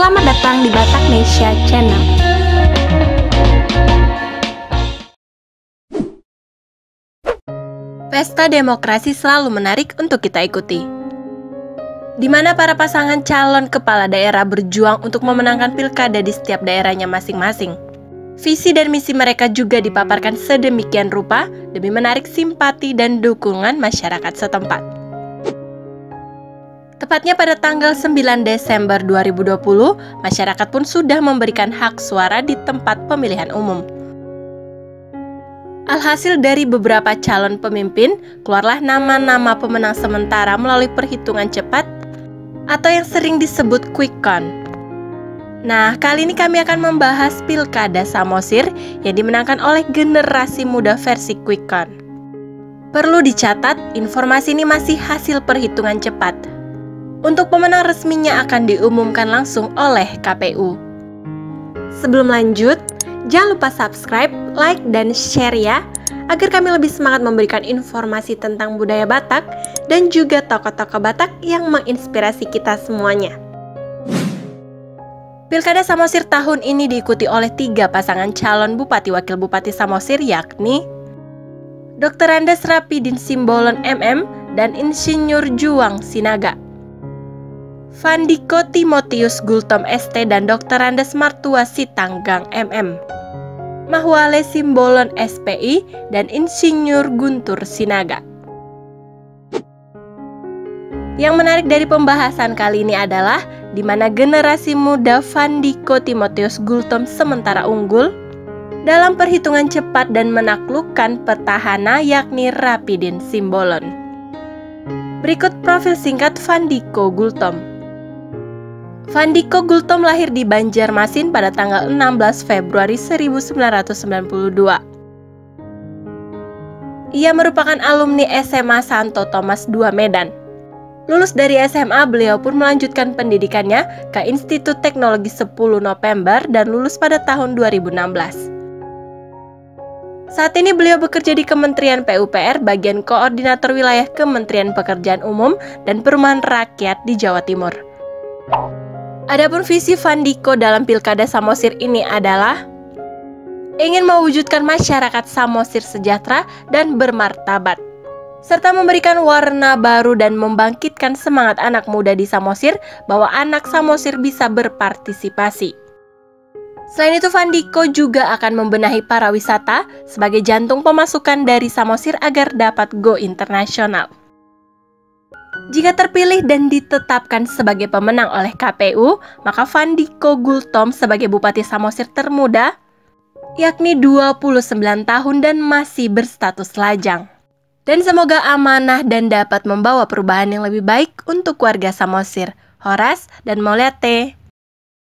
Selamat datang di Batak Nesia Channel. Pesta demokrasi selalu menarik untuk kita ikuti, di mana para pasangan calon kepala daerah berjuang untuk memenangkan pilkada di setiap daerahnya masing-masing. Visi dan misi mereka juga dipaparkan sedemikian rupa demi menarik simpati dan dukungan masyarakat setempat. Tepatnya pada tanggal 9 Desember 2020, masyarakat pun sudah memberikan hak suara di tempat pemilihan umum. Alhasil dari beberapa calon pemimpin, keluarlah nama-nama pemenang sementara melalui perhitungan cepat atau yang sering disebut quick count. Nah, kali ini kami akan membahas Pilkada Samosir yang dimenangkan oleh generasi muda versi quick count. Perlu dicatat, informasi ini masih hasil perhitungan cepat. Untuk pemenang resminya akan diumumkan langsung oleh KPU. Sebelum lanjut, jangan lupa subscribe, like, dan share ya, agar kami lebih semangat memberikan informasi tentang budaya Batak dan juga tokoh-tokoh Batak yang menginspirasi kita semuanya. Pilkada Samosir tahun ini diikuti oleh 3 pasangan calon Bupati Wakil Bupati Samosir, yakni Dr. Andes Rapidin Simbolon MM dan Insinyur Juang Sinaga, Fandiko Timotius Gultom ST dan Dr. Andes Martua Sitanggang MM, Mahwale Simbolon SPI dan Insinyur Guntur Sinaga. Yang menarik dari pembahasan kali ini adalah di mana generasi muda Fandiko Timotius Gultom sementara unggul dalam perhitungan cepat dan menaklukkan petahana yakni Rapidin Simbolon. Berikut profil singkat Fandiko Gultom. Fandiko Gultom lahir di Banjarmasin pada tanggal 16 Februari 1992. Ia merupakan alumni SMA Santo Thomas II Medan. Lulus dari SMA, beliau pun melanjutkan pendidikannya ke Institut Teknologi 10 November dan lulus pada tahun 2016. Saat ini beliau bekerja di Kementerian PUPR bagian Koordinator Wilayah Kementerian Pekerjaan Umum dan Perumahan Rakyat di Jawa Timur. Adapun visi Fandiko dalam Pilkada Samosir ini adalah ingin mewujudkan masyarakat Samosir sejahtera dan bermartabat, serta memberikan warna baru dan membangkitkan semangat anak muda di Samosir bahwa anak Samosir bisa berpartisipasi. Selain itu, Fandiko juga akan membenahi para wisata sebagai jantung pemasukan dari Samosir agar dapat go internasional. Jika terpilih dan ditetapkan sebagai pemenang oleh KPU, maka Fandiko Gultom sebagai Bupati Samosir termuda, yakni 29 tahun dan masih berstatus lajang. Dan semoga amanah dan dapat membawa perubahan yang lebih baik untuk warga Samosir. Horas dan Moliate.